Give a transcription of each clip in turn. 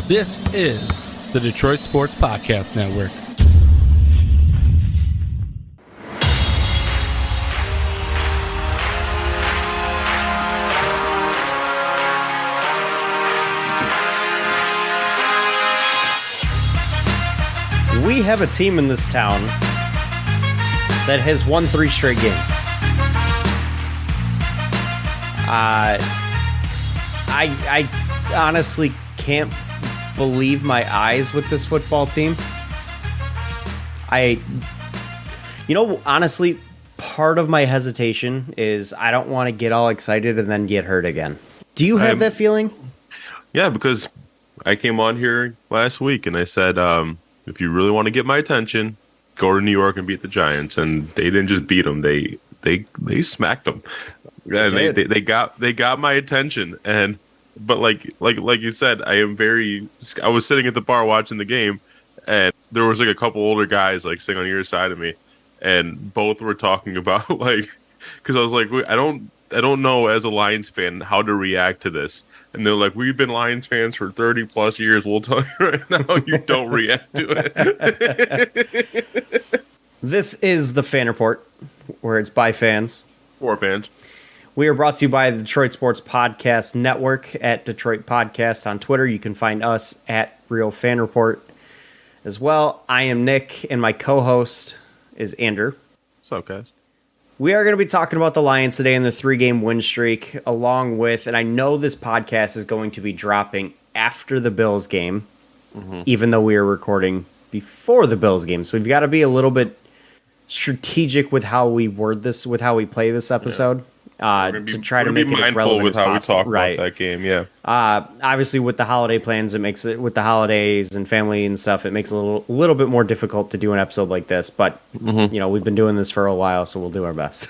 This is the Detroit Sports Podcast Network. We have a team in this town that has won 3 straight games. I honestly can't believe my eyes with this football team. Honestly, part of my hesitation is I don't want to get all excited and then get hurt again. Do you have that feeling? Yeah, because I came on here last week and I said, if you really want to get my attention, go to New York and beat the Giants. And they didn't just beat them; they smacked them. And they got my attention. But like you said, I was sitting at the bar watching the game, and there was like a couple older guys like sitting on your side of me, and both were talking about because I was like, I don't know as a Lions fan how to react to this. And they're like, we've been Lions fans for 30 plus years. We'll tell you right now, you don't react to it. This is the Fan Report, where it's by fans. For fans. We are brought to you by the Detroit Sports Podcast Network at Detroit Podcast on Twitter. You can find us at Real Fan Report as well. I am Nick, and my co-host is Andrew. What's up, guys? We are going to be talking about the Lions today and the 3-game win streak, along with, and I know this podcast is going to be dropping after the Bills game, even though we are recording before the Bills game. So we've got to be a little bit strategic with how we word this, with how we play this episode. To try to make it as relevant with as how possible. we talk about that game, yeah. Obviously, with the holiday plans, with the holidays and family and stuff, it makes it a little bit more difficult to do an episode like this. But we've been doing this for a while, so we'll do our best.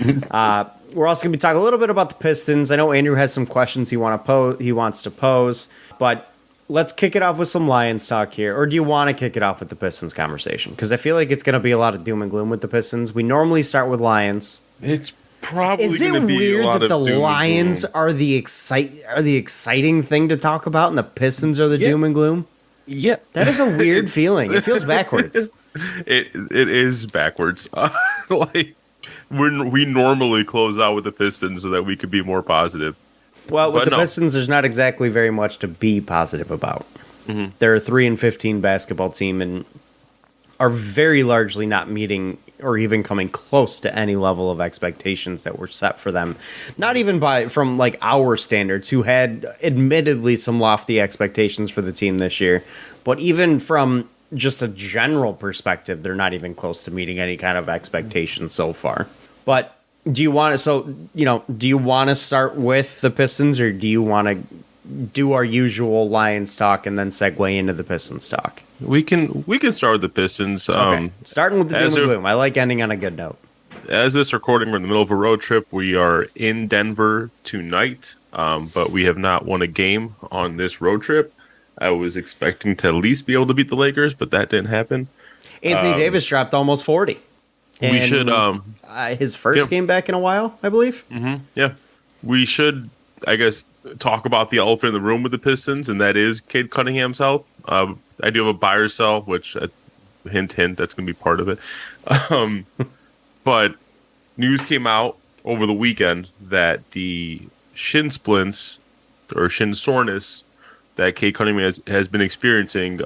We're also going to be talking a little bit about the Pistons. I know Andrew has some questions he wants to pose, but let's kick it off with some Lions talk here. Or do you want to kick it off with the Pistons conversation? Because I feel like it's going to be a lot of doom and gloom with the Pistons. We normally start with Lions. It's probably Is it weird that the Lions are the exciting thing to talk about and the Pistons are the doom and gloom? Yeah. That is a weird feeling. It feels backwards. It is backwards. We normally close out with the Pistons so that we could be more positive. Well, with the Pistons, there's not exactly very much to be positive about. They're a 3-15 basketball team and are very largely not meeting or even coming close to any level of expectations that were set for them. Not even from our standards, who had admittedly some lofty expectations for the team this year. But even from just a general perspective, they're not even close to meeting any kind of expectations so far. But do you want to start with the Pistons, or do you want to do our usual Lions talk and then segue into the Pistons talk? We can start with the Pistons. Okay. Starting with the doom and gloom. I like ending on a good note. As this recording, we're in the middle of a road trip. We are in Denver tonight, but we have not won a game on this road trip. I was expecting to at least be able to beat the Lakers, but that didn't happen. Anthony Davis dropped almost 40. We should his first game back in a while, I believe. Yeah, we should, I guess, talk about the elephant in the room with the Pistons, and that is Cade Cunningham's health. I do have a buy or sell, which, hint, that's going to be part of it. But news came out over the weekend that the shin splints or shin soreness that Cade Cunningham has been experiencing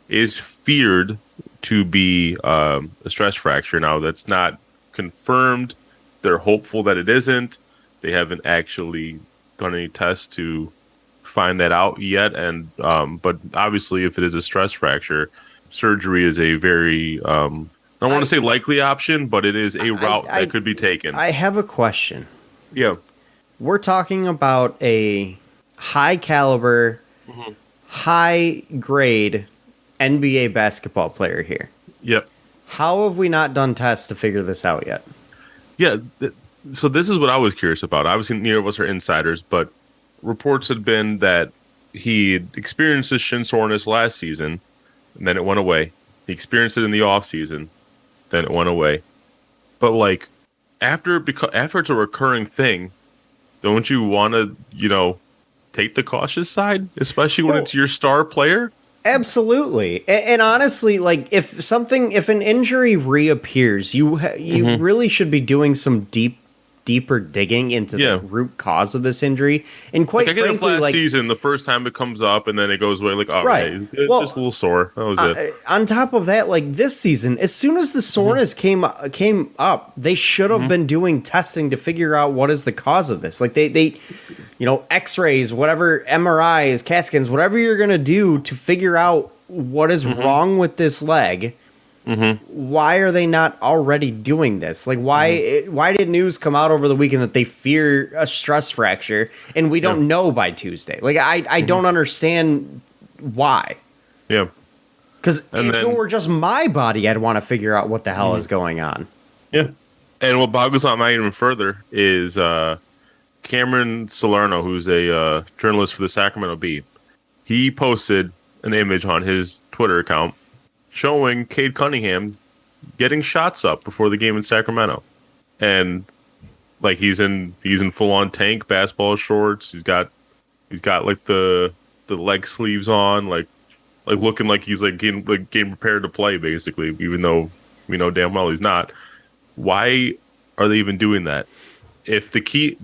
is feared to be a stress fracture. Now, that's not confirmed. They're hopeful that it isn't. They haven't actually done any tests to find that out yet. And but obviously, if it is a stress fracture, surgery is a very I don't want to say likely option, but it is a route that could be taken. I have a question. Yeah, we're talking about a high caliber, high grade NBA basketball player here. Yep. How have we not done tests to figure this out yet? Yeah. So this is what I was curious about. Obviously, neither of us are insiders, but reports had been that he experienced this shin soreness last season, and then it went away. He experienced it in the off season, then it went away. But after it's a recurring thing, don't you want to, take the cautious side, especially when it's your star player. Absolutely. And honestly, like if an injury reappears, you really should be doing some deeper digging into the root cause of this injury. And quite like, I frankly, last season, the first time it comes up and then it goes away, like, oh, right. Okay, it's just a little sore. That was it. On top of that, like this season, as soon as the soreness came up, they should have been doing testing to figure out what is the cause of this. Like they X-rays, whatever, MRIs, CAT scans, whatever you're going to do to figure out what is wrong with this leg. Why are they not already doing this? Like, why did news come out over the weekend that they fear a stress fracture and we don't know by Tuesday? Like, I don't understand why. Yeah. Because if it were just my body, I'd want to figure out what the hell is going on. Yeah. And what boggles my mind even further is Cameron Salerno, who's a journalist for the Sacramento Bee. He posted an image on his Twitter account showing Cade Cunningham getting shots up before the game in Sacramento, and like he's in full on tank basketball shorts. He's got like the leg sleeves on, like looking like he's like getting prepared to play, basically. Even though we know damn well he's not. Why are they even doing that? If the key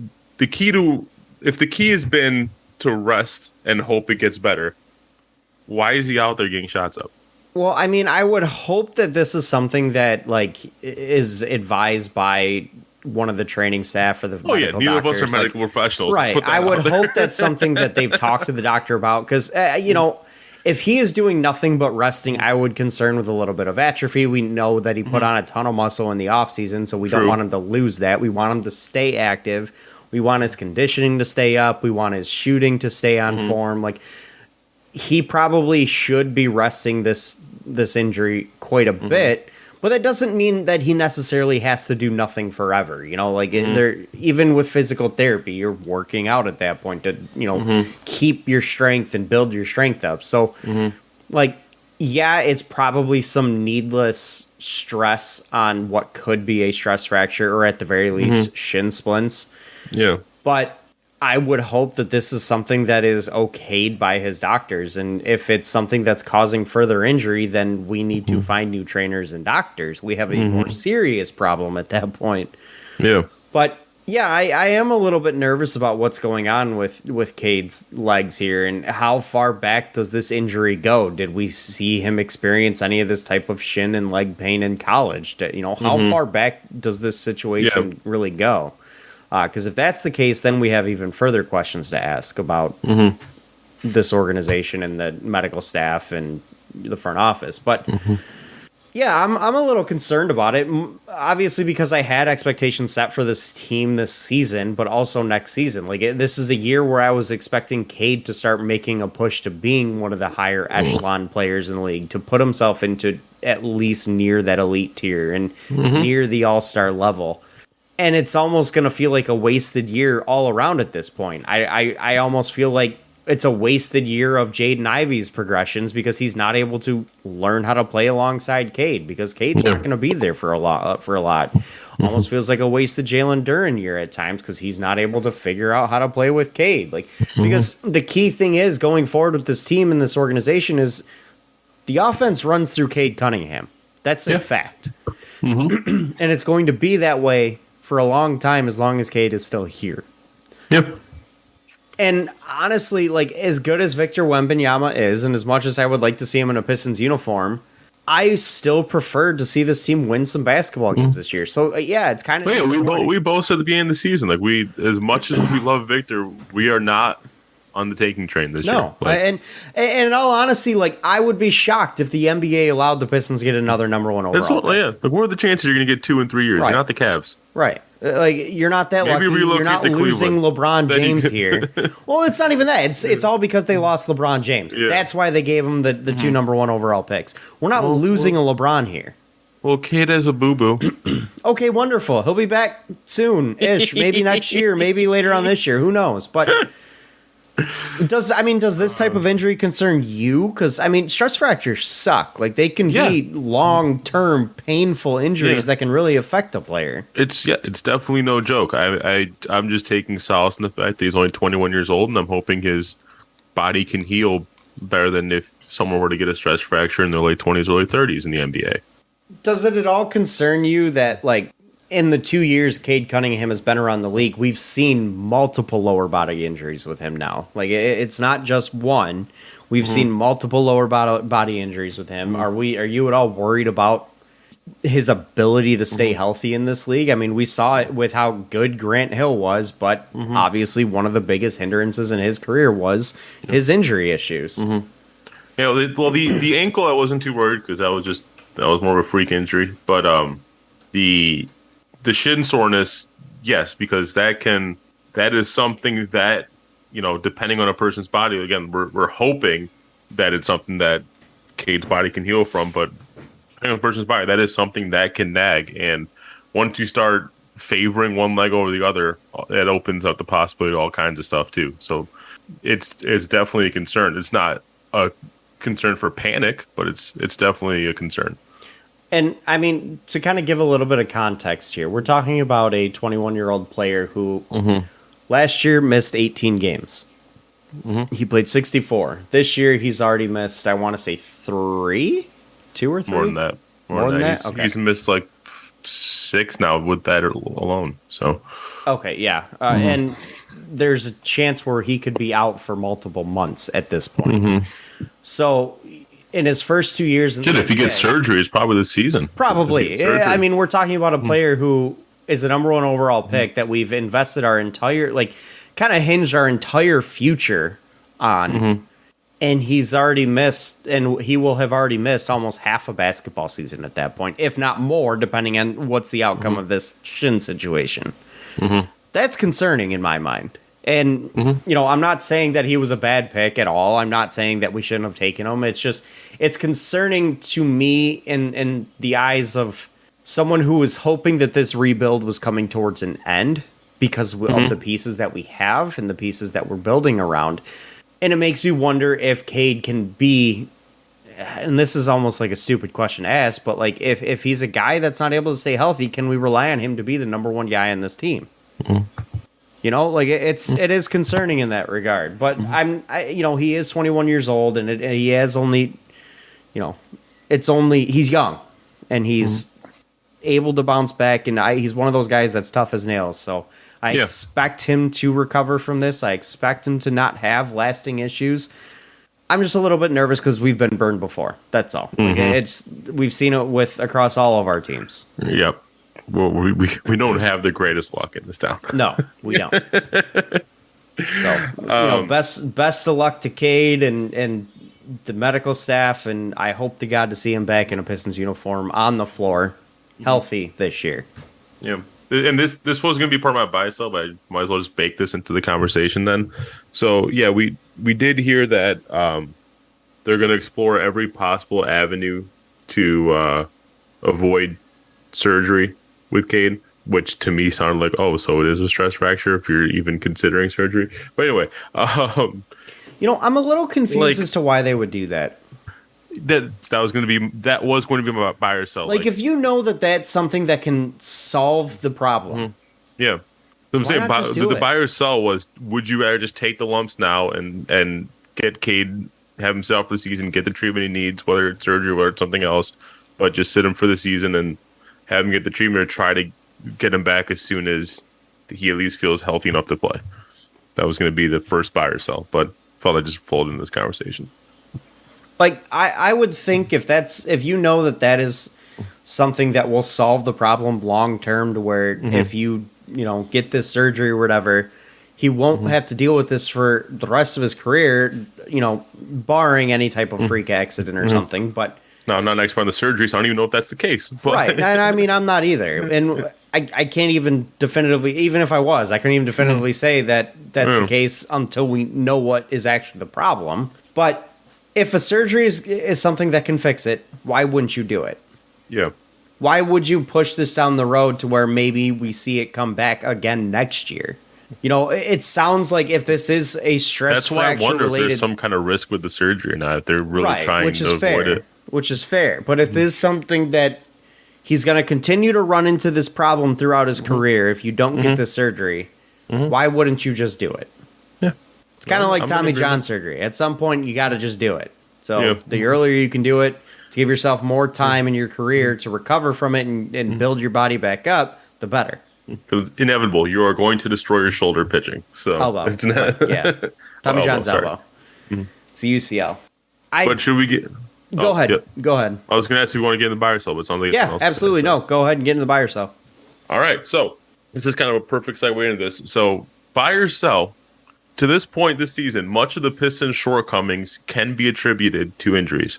has been to rest and hope it gets better, why is he out there getting shots up? Well, I mean, I would hope that this is something that like is advised by one of the training staff or the medical doctors. Neither of us are medical professionals. Right. I would hope that's something that they've talked to the doctor about because, if he is doing nothing but resting, I would concern with a little bit of atrophy. We know that he put on a ton of muscle in the offseason, so we don't want him to lose that. We want him to stay active. We want his conditioning to stay up. We want his shooting to stay on form. Like, he probably should be resting this injury quite a bit, but that doesn't mean that he necessarily has to do nothing forever. Even with physical therapy, you're working out at that point to keep your strength and build your strength up. So, it's probably some needless stress on what could be a stress fracture or at the very least shin splints. Yeah, but I would hope that this is something that is okayed by his doctors. And if it's something that's causing further injury, then we need to find new trainers and doctors. We have a more serious problem at that point. Yeah. But yeah, I am a little bit nervous about what's going on with Cade's legs here and how far back does this injury go? Did we see him experience any of this type of shin and leg pain in college? How far back does this situation really go? Because if that's the case, then we have even further questions to ask about this organization and the medical staff and the front office. But yeah, I'm a little concerned about it. Obviously, because I had expectations set for this team this season, but also next season. This is a year where I was expecting Cade to start making a push to being one of the higher echelon players in the league, to put himself into at least near that elite tier and near the all-star level. And it's almost going to feel like a wasted year all around at this point. I almost feel like it's a wasted year of Jaden Ivey's progressions because he's not able to learn how to play alongside Cade because Cade's not going to be there for a lot. Almost feels like a wasted Jalen Duren year at times because he's not able to figure out how to play with Cade. Because the key thing is going forward with this team and this organization is the offense runs through Cade Cunningham. That's a fact. And it's going to be that way for a long time as long as Cade is still here. Yep. And honestly, as good as Victor Wembanyama is, and as much as I would like to see him in a Pistons uniform, I still prefer to see this team win some basketball games this year. So it's kind of we both said at the beginning of the season, as much as we love Victor, we are not on the taking train this year. No, and in all honesty, I would be shocked if the NBA allowed the Pistons to get another number one overall. What are the chances you're going to get 2 in 3 years? Right. You're not the Cavs. Right. You're not that lucky. You're not losing LeBron James here. Well, it's not even that. It's all because they lost LeBron James. Yeah. That's why they gave him the 2 number one overall picks. We're not losing a LeBron here. Well, Cade has a boo-boo. Okay, wonderful. He'll be back soon-ish. Maybe next year. Maybe later on this year. Who knows? But Does this type of injury concern you? Because stress fractures suck. Like they can be long-term painful injuries that can really affect a player. It's definitely no joke. I'm just taking solace in the fact that he's only 21 years old, and I'm hoping his body can heal better than if someone were to get a stress fracture in their late 20s, early 30s in the NBA. Does it at all concern you that, like, in the 2 years Cade Cunningham has been around the league, we've seen multiple lower body injuries with him now? Like, it's not just one. We've seen multiple lower body injuries with him. Are you at all worried about his ability to stay healthy in this league? I mean, we saw it with how good Grant Hill was, but obviously one of the biggest hindrances in his career was his injury issues. The ankle I wasn't too worried because that was more of a freak injury. But the shin soreness, yes, because that is something that, depending on a person's body, again, we're hoping that it's something that Cade's body can heal from, but depending on a person's body, that is something that can nag. And once you start favoring one leg over the other, it opens up the possibility of all kinds of stuff too. So it's definitely a concern. It's not a concern for panic, but it's definitely a concern. And to kind of give a little bit of context here, we're talking about a 21-year-old player who last year missed 18 games. He played 64. This year he's already missed, I want to say 2 or 3? More than that. More than that. He's missed like 6 now with that alone. So okay, yeah. And there's a chance where he could be out for multiple months at this point. So in his first 2 years, if he gets surgery, it's probably the season. Probably. We're talking about a player who is a number 1 overall pick that we've invested our entire, kind of hinged our entire future on. And he's already missed, and he will have already missed almost half a basketball season at that point, if not more, depending on what's the outcome of this shin situation. That's concerning in my mind. And, I'm not saying that he was a bad pick at all. I'm not saying that we shouldn't have taken him. It's just, it's concerning to me in the eyes of someone who was hoping that this rebuild was coming towards an end because of the pieces that we have and the pieces that we're building around. And it makes me wonder if Cade can be, and this is almost like a stupid question to ask, but if he's a guy that's not able to stay healthy, can we rely on him to be the number 1 guy on this team? It is concerning in that regard. But he is 21 years old, and he has only, he's young, and he's able to bounce back, and he's one of those guys that's tough as nails. So I expect him to recover from this. I expect him to not have lasting issues. I'm just a little bit nervous because we've been burned before. That's all. We've seen it across all of our teams. Yep. Well, we don't have the greatest luck in this town. No, we don't. So, best of luck to Cade and the medical staff, and I hope to God to see him back in a Pistons uniform on the floor, healthy this year. Yeah, and this was going to be part of my buy sell, but I might as well just bake this into the conversation then. So, yeah, we did hear that they're going to explore every possible avenue to avoid surgery with Cade, which to me sounded like, so it is a stress fracture if you're even considering surgery. But anyway, I'm a little confused as to why they would do that. That was going to be my buy or sell. If you know that that's something that can solve the problem, yeah. So I'm saying the buy or sell was: would you rather just take the lumps now and get Cade, have himself for the season, get the treatment he needs, whether it's surgery or whether it's something else, but just sit him for the season and have him get the treatment or try to get him back as soon as he at least feels healthy enough to play? That was going to be the first buy or sell, but I thought I'd just fold in this conversation. I would think if you know that is something that will solve the problem long term, to where if you get this surgery or whatever, he won't have to deal with this for the rest of his career, barring any type of freak accident or something. But no, I'm not an expert on the surgery, so I don't even know if that's the case. But. Right, and I'm not either. And I can't even definitively, even if I was, I couldn't even definitively say that that's the case until we know what is actually the problem. But if a surgery is something that can fix it, why wouldn't you do it? Yeah. Why would you push this down the road to where maybe we see it come back again next year? It sounds like if this is a stress That's why I fracture wonder related, if there's some kind of risk with the surgery or not. If they're really right, trying which to is avoid fair, it. which is fair. But if there's something that he's going to continue to run into this problem throughout his career, if you don't get this surgery, why wouldn't you just do it? Yeah. It's kind of like I'm Tommy in John agreement. surgery. At some point, you got to just do it. So Yeah. the earlier you can do it, to give yourself more time in your career to recover from it and build your body back up, the better. Because inevitable, you are going to destroy your shoulder pitching. So Elbow. it's not. Yeah. Tommy Elbow, John's sorry. elbow. It's the UCL. But should we get? Go ahead. Yep. Go ahead. I was going to ask if you want to get in the buy or sell, but it's on the Yeah, absolutely. No, go ahead and get into the buy or sell. All right. So this is kind of a perfect segue into this. So buy or sell. To this point this season, much of the Pistons' shortcomings can be attributed to injuries.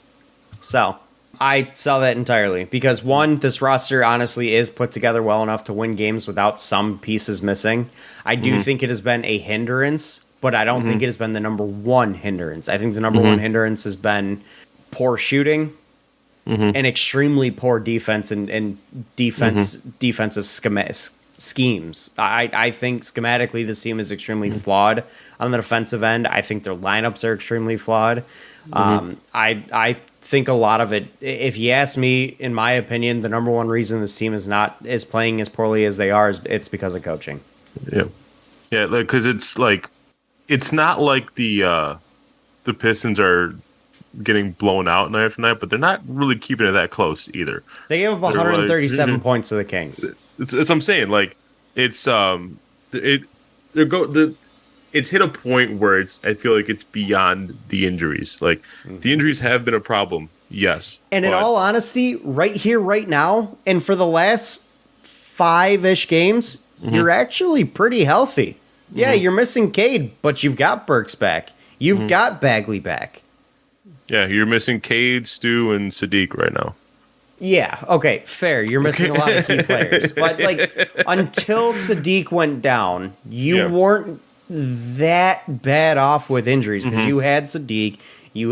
Sell. I sell that entirely because one, this roster honestly is put together well enough to win games without some pieces missing. I do think it has been a hindrance, but I don't think it has been the number one hindrance. I think the number one hindrance has been poor shooting and extremely poor defense and defensive schemes. I think schematically this team is extremely flawed on the defensive end. I think their lineups are extremely flawed. I think a lot of it, if you ask me, in my opinion, the number one reason this team is playing as poorly as they are is it's because of coaching. Yeah, because it's not like the Pistons are getting blown out night after night, but they're not really keeping it that close either. They gave up 137 points to the Kings. It's what I'm saying. Like it's it's hit a point where I feel like it's beyond the injuries. Like the injuries have been a problem, yes. And in all honesty, right here, right now, and for the last 5-ish games, you're actually pretty healthy. Yeah, you're missing Cade, but you've got Burks back. You've got Bagley back. Yeah, you're missing Cade, Stu, and Sadiq right now. Yeah, okay, fair. You're missing a lot of key players. But, until Sadiq went down, you weren't that bad off with injuries because you had Sadiq, you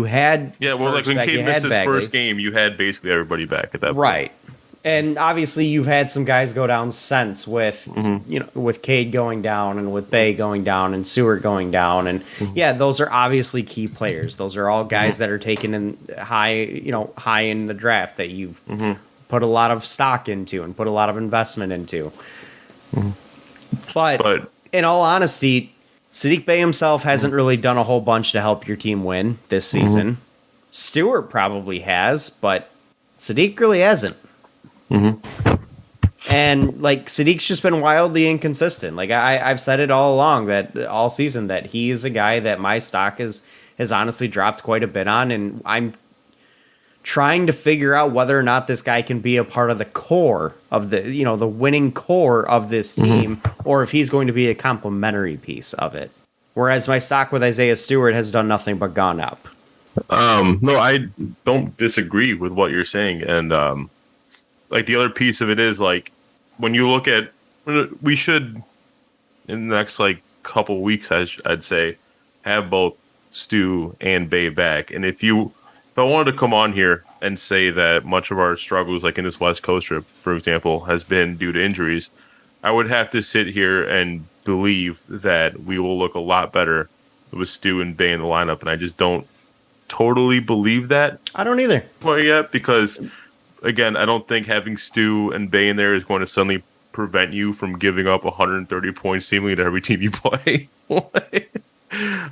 had when back, Cade missed his first game, you had basically everybody back at that point. Right. And obviously you've had some guys go down since with with Cade going down and with Bay going down and Seward going down and those are obviously key players. Those are all guys that are taken in high in the draft that you've put a lot of stock into and put a lot of investment into. But in all honesty, Sadiq Bey himself hasn't really done a whole bunch to help your team win this season. Stewart probably has, but Sadiq really hasn't. And Sadiq's just been wildly inconsistent. I've said it all along all season that he is a guy that my stock has honestly dropped quite a bit on, and I'm trying to figure out whether or not this guy can be a part of the core of the winning core of this team, or if he's going to be a complementary piece of it. Whereas my stock with Isaiah Stewart has done nothing but gone up. No, I don't disagree with what you're saying, and the other piece of it is when you look at, we should in the next couple weeks, I'd say, have both Stu and Bay back. And if I wanted to come on here and say that much of our struggles, in this West Coast trip, for example, has been due to injuries, I would have to sit here and believe that we will look a lot better with Stu and Bay in the lineup, and I just don't totally believe that. I don't either. Yet, because again, I don't think having Stu and Bay in there is going to suddenly prevent you from giving up 130 points seemingly to every team you play.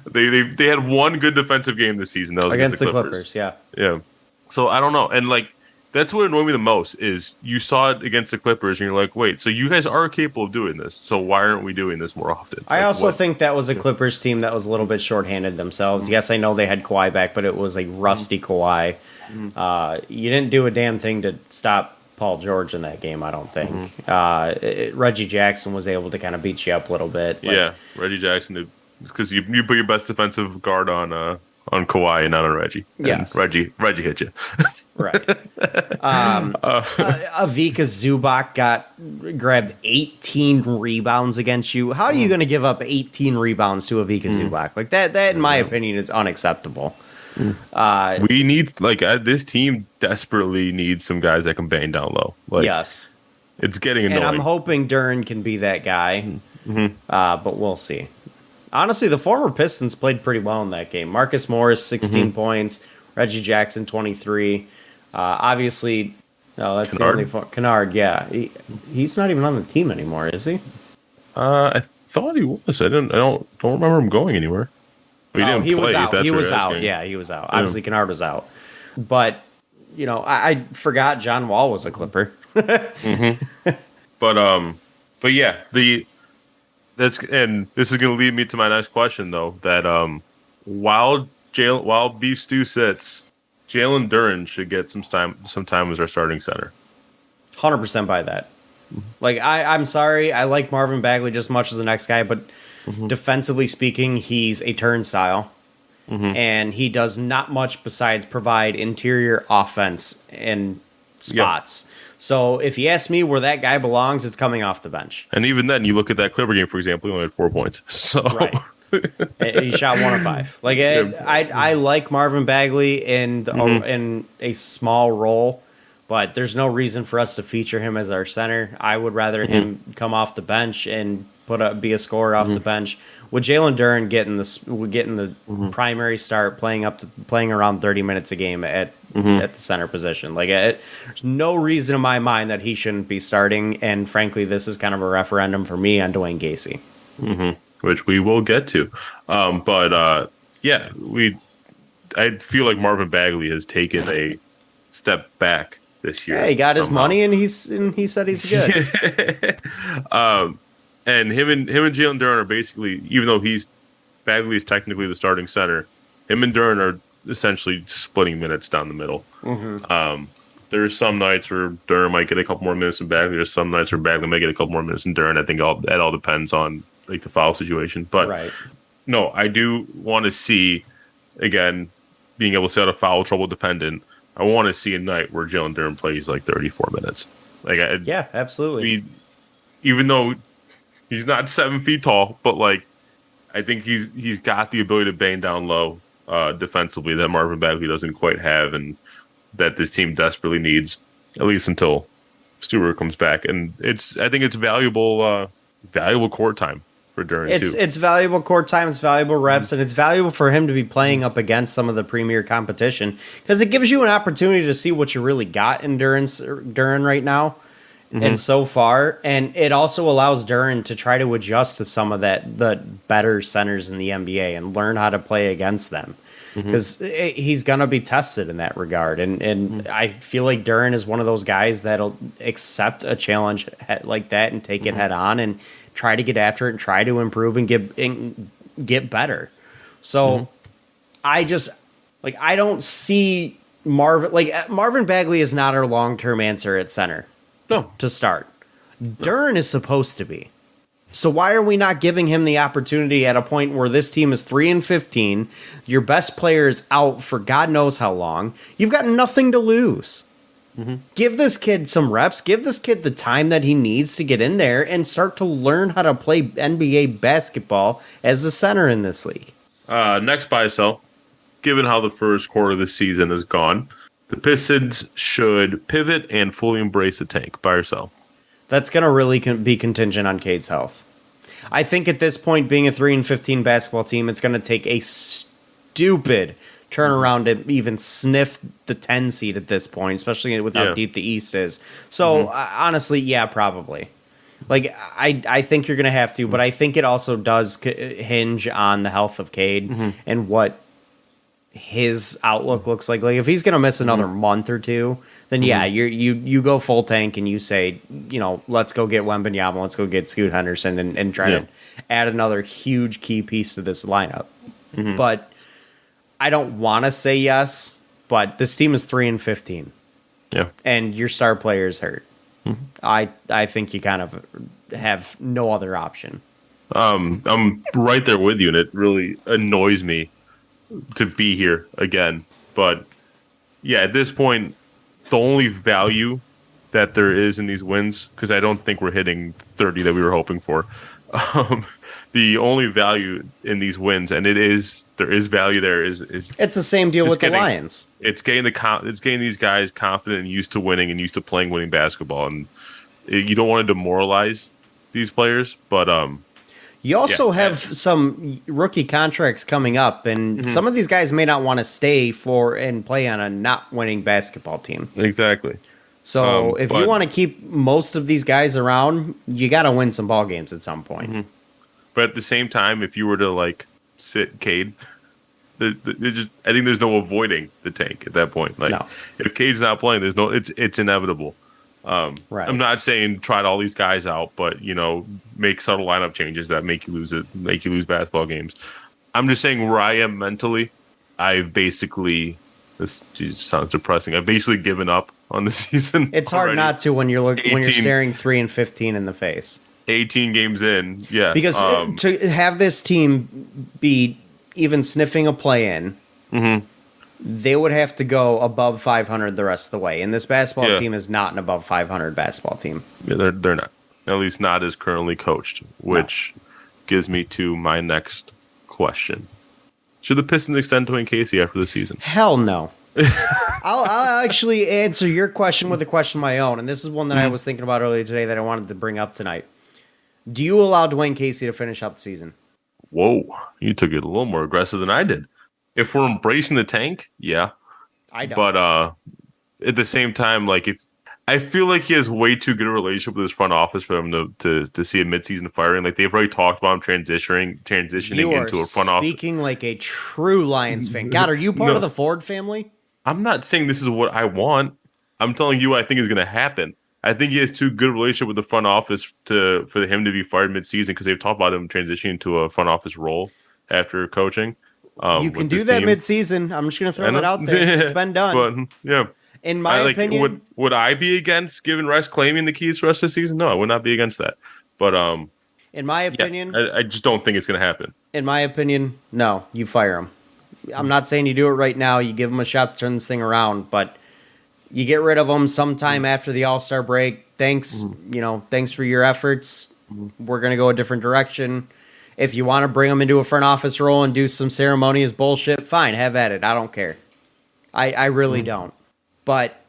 They had one good defensive game this season. That was against the Clippers. Yeah. So I don't know, and that's what annoyed me the most is you saw it against the Clippers, and you're like, wait, so you guys are capable of doing this. So why aren't we doing this more often? I also think that was a Clippers team that was a little bit shorthanded themselves. Yes, I know they had Kawhi back, but it was a rusty Kawhi. You didn't do a damn thing to stop Paul George in that game, I don't think. Reggie Jackson was able to kind of beat you up a little bit. Yeah, Reggie Jackson, because you put your best defensive guard on Kawhi and not on Reggie. Yes. And Reggie hit you. Right. Ivica Zubac grabbed 18 rebounds against you. How are you going to give up 18 rebounds to Ivica Zubac? That in my opinion, is unacceptable. We need this team desperately needs some guys that can bang down low. Yes, it's getting annoying. And I'm hoping Duren can be that guy. But we'll see. Honestly, the former Pistons played pretty well in that game. Marcus Morris, 16 points. Reggie Jackson, 23. Obviously, no, that's Kennard? the only Kennard, yeah. He's not even on the team anymore, is he? I thought he was. I don't remember him going anywhere. But he didn't play. Was out. That's he what was you're out. asking. Yeah, he was out. Obviously, Kennard was out. But, I forgot John Wall was a Clipper. But yeah, this is going to lead me to my next question though. That while Beef Stew sits, Jalen Duren should get some time as our starting center. 100% by that. Like I'm sorry, I like Marvin Bagley just as much as the next guy, but defensively speaking, he's a turnstile, and he does not much besides provide interior offense in spots. Yep. So if you ask me where that guy belongs, it's coming off the bench. And even then, you look at that Clipper game, for example, he only had 4 points. So right. He shot 1 of 5. Like I like Marvin Bagley in a small role, but there's no reason for us to feature him as our center. I would rather him come off the bench and be a scorer off the bench. With Jalen Duren getting the primary start, playing around 30 minutes a game at the center position, like there's no reason in my mind that he shouldn't be starting. And frankly, this is kind of a referendum for me on Dwayne Gacy, which we will get to. I feel like Marvin Bagley has taken a step back this year. Yeah, he got his money, and he said he's good. And him and Jalen Duren are basically, even though Bagley is technically the starting center, him and Duren are essentially splitting minutes down the middle. There's some nights where Duren might get a couple more minutes than Bagley. There's some nights where Bagley might get a couple more minutes than Duren. I think that all depends on like the foul situation. But no, I do want to see, again, being able to set a foul trouble dependent. I want to see a night where Jalen Duren plays like 34 minutes. Yeah, absolutely. Even though he's not 7 feet tall, but like I think he's got the ability to bang down low defensively that Marvin Bagley doesn't quite have, and that this team desperately needs, at least until Stewart comes back. And I think it's valuable court time for Duren too. It's valuable court time, it's valuable reps, and it's valuable for him to be playing up against some of the premier competition, because it gives you an opportunity to see what you really got in Duren right now. And so far, and it also allows Duren to try to adjust to some of the better centers in the NBA and learn how to play against them, because he's gonna be tested in that regard. And I feel like Duren is one of those guys that'll accept a challenge like that and take it head on and try to get after it and try to improve and get better. So I don't see Marvin Bagley is not our long-term answer at center. No. To start. Duren is supposed to be. So why are we not giving him the opportunity at a point where this team is 3-15, your best player is out for God knows how long, you've got nothing to lose. Give this kid some reps, give this kid the time that he needs to get in there and start to learn how to play NBA basketball as a center in this league. Next buy sell. Given how the first quarter of the season has gone, the Pistons should pivot and fully embrace the tank. Buy or sell? That's going to really be contingent on Cade's health. I think at this point, being a 3-15 basketball team, it's going to take a stupid turnaround to even sniff the 10 seed at this point, especially with how deep the East is. So honestly, yeah, probably. Like I think you're going to have to, but I think it also does hinge on the health of Cade and what his outlook looks like. Like if he's going to miss another month or two, then you go full tank and you say, let's go get Wembanyama, let's go get Scoot Henderson and try to add another huge key piece to this lineup. But I don't want to say yes, but this team is 3-15. Yeah. And your star player is hurt. I think you kind of have no other option. I'm right there with you, and it really annoys me to be here again. But yeah, at this point, the only value that there is in these wins, because I don't think we're hitting 30 that we were hoping for. The only value in these wins, and there is value there, is it's the same deal with the Lions. It's getting these guys confident and used to winning and used to playing winning basketball, and you don't want to demoralize these players, but You also have some rookie contracts coming up, and some of these guys may not want to stay for and play on a not winning basketball team. Exactly. So if you want to keep most of these guys around, you got to win some ball games at some point. But at the same time, if you were to like sit Cade, I think there's no avoiding the tank at that point. Like if Cade's not playing, it's inevitable. Right. I'm not saying try all these guys out, but make subtle lineup changes that make you lose basketball games. I'm just saying where I am mentally, I've basically, this sounds depressing, I've basically given up on the season. It's hard not to when you're staring 3-15 in the face. 18 games in, yeah. Because to have this team be even sniffing a play-in, they would have to go above 500 the rest of the way. And this basketball team is not an above 500 basketball team. Yeah, they're not. At least not as currently coached, which gives me to my next question. Should the Pistons extend Dwayne Casey after the season? Hell no. I'll actually answer your question with a question of my own. And this is one that I was thinking about earlier today that I wanted to bring up tonight. Do you allow Dwayne Casey to finish out the season? Whoa, you took it a little more aggressive than I did. If we're embracing the tank, yeah. I don't. But at the same time, like if I feel like he has way too good a relationship with his front office for him to see a midseason firing. Like they've already talked about him transitioning into a front office. Speaking like a true Lions fan. God, are you part of the Ford family? I'm not saying this is what I want. I'm telling you what I think is going to happen. I think he has too good a relationship with the front office for him to be fired midseason because they've talked about him transitioning into a front office role after coaching. You can do that midseason. I'm just going to throw that out there. It's been done. But, yeah. In my opinion, would I be against giving Russ claiming the keys for the rest of the season? No, I would not be against that. But in my opinion, I just don't think it's going to happen. In my opinion, no, you fire him. I'm not saying you do it right now. You give him a shot to turn this thing around, but you get rid of him sometime after the All-Star break. Thanks, thanks for your efforts. We're going to go a different direction. If you want to bring him into a front office role and do some ceremonious bullshit, fine, have at it. I don't care. I really don't. But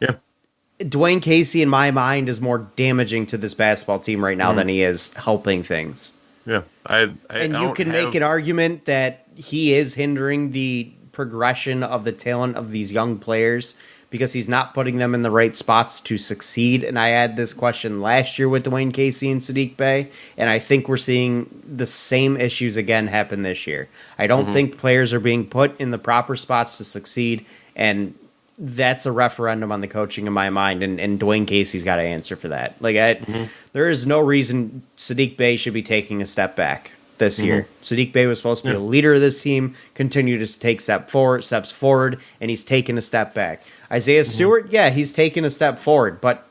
Dwayne Casey, in my mind, is more damaging to this basketball team right now than he is helping things. Yeah, you can make an argument that he is hindering the progression of the talent of these young players because he's not putting them in the right spots to succeed. And I had this question last year with Dwayne Casey and Sadiq Bey, and I think we're seeing the same issues again happen this year. I don't think players are being put in the proper spots to succeed, and that's a referendum on the coaching in my mind, and Dwayne Casey's got to answer for that. There is no reason Sadiq Bey should be taking a step back this year. Sadiq Bey was supposed to be a leader of this team, continue to take steps forward, and he's taken a step back. Isaiah Stewart, he's taken a step forward, but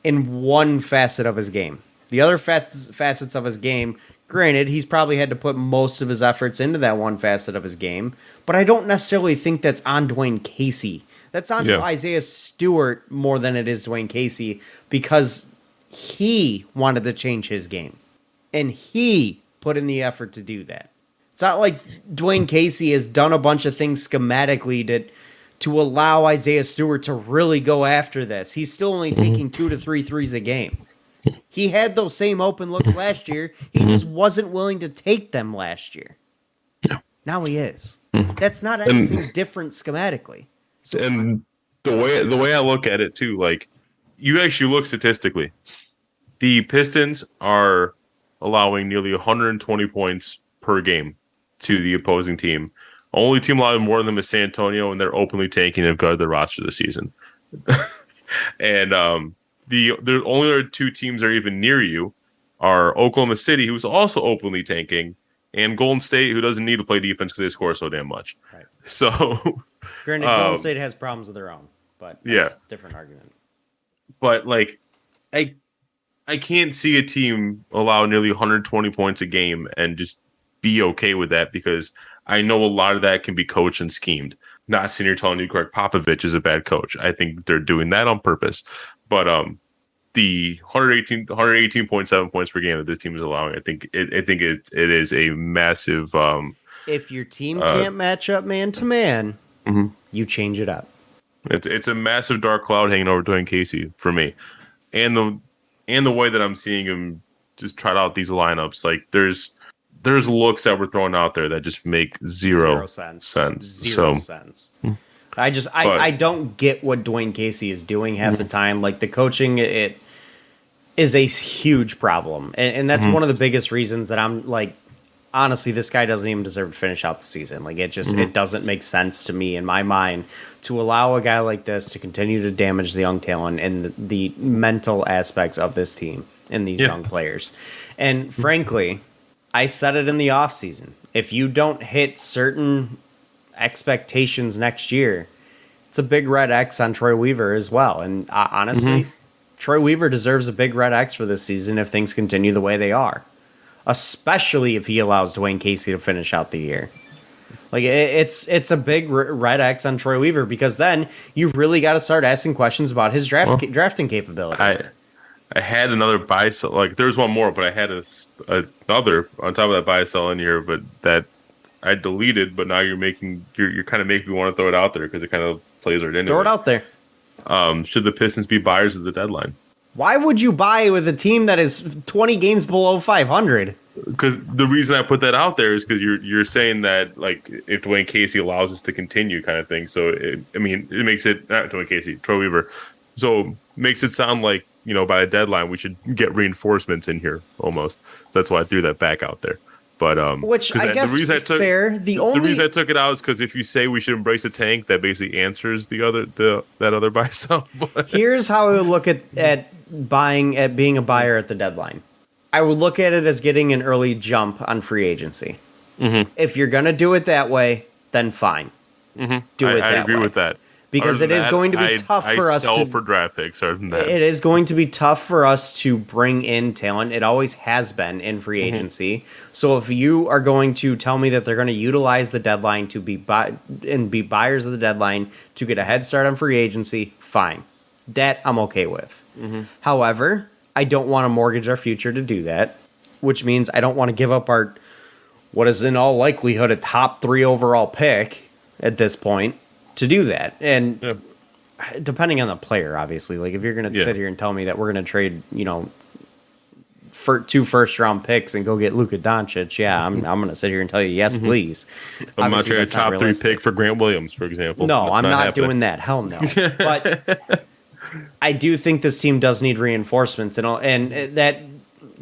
in one facet of his game. The other facets of his game, granted, he's probably had to put most of his efforts into that one facet of his game, but I don't necessarily think that's on Dwayne Casey. That's on Isaiah Stewart more than it is Dwayne Casey because he wanted to change his game. And he put in the effort to do that. It's not like Dwayne Casey has done a bunch of things schematically to allow Isaiah Stewart to really go after this. He's still only taking 2 to 3 threes a game. He had those same open looks last year. He just wasn't willing to take them last year. Yeah. Now he is. That's not anything different schematically. And the way I look at it too, like you actually look statistically, the Pistons are allowing nearly 120 points per game to the opposing team. Only team allowing more than them is San Antonio, and they're openly tanking and have guarded their roster this season. And the only other two teams that are even near you are Oklahoma City, who's also openly tanking, and Golden State, who doesn't need to play defense because they score so damn much. Right. So, granted, Golden State has problems of their own, but that's a different argument. But like, I can't see a team allow nearly 120 points a game and just be okay with that because I know a lot of that can be coached and schemed. Not sitting here telling you Greg Popovich is a bad coach. I think they're doing that on purpose. But the 118.7 points per game that this team is allowing, I think it is a massive. If your team can't match up man to man, you change it up. It's a massive dark cloud hanging over Dwayne Casey for me, and the way that I'm seeing him just trot out these lineups. Like there's there's looks that were thrown out there that just make zero sense. Zero sense. I don't get what Dwayne Casey is doing half the time. Like, the coaching, it is a huge problem. And that's one of the biggest reasons that I'm like, honestly, this guy doesn't even deserve to finish out the season. Like, it just it doesn't make sense to me in my mind to allow a guy like this to continue to damage the young talent and the mental aspects of this team and these young players. And frankly, I said it in the offseason. If you don't hit certain expectations next year, it's a big red X on Troy Weaver as well. And honestly, Troy Weaver deserves a big red X for this season if things continue the way they are, especially if he allows Dwayne Casey to finish out the year. Like, it's a big red X on Troy Weaver, because then you really got to start asking questions about his drafting capability. I had another buy sell. Like, there's one more, but I had another on top of that buy sell in here, but that I deleted. But now you're kind of making me want to throw it out there because it kind of plays right into it. Throw it out there. Should the Pistons be buyers at the deadline? Why would you buy with a team that is 20 games below 500? Because the reason I put that out there is because you're saying that, like, if Dwayne Casey allows us to continue, kind of thing. So it makes it not Dwayne Casey, Troy Weaver. So makes it sound like, by the deadline we should get reinforcements in here almost. So that's why I threw that back out there. But which I guess is fair. The reason I took it out is because if you say we should embrace a tank, that basically answers that other buy sell. Here's how I would look at being a buyer at the deadline. I would look at it as getting an early jump on free agency. If you're gonna do it that way, then fine. Do it that way. I agree with that. Because it is going to be tough for us to for draft picks. Other than that, it is going to be tough for us to bring in talent. It always has been in free agency. So if you are going to tell me that they're going to utilize the deadline to be buyers of the deadline to get a head start on free agency, fine. That I'm okay with. However, I don't want to mortgage our future to do that, which means I don't want to give up what is in all likelihood a top 3 overall pick at this point to do that. And depending on the player, obviously, like, if you're going to sit here and tell me that we're going to trade, for 2 first-round picks and go get Luka Doncic, I'm going to sit here and tell you, yes, please. I'm not trading a top 3 pick for Grant Williams, for example. No, I'm not doing that. Hell no. But I do think this team does need reinforcements, and that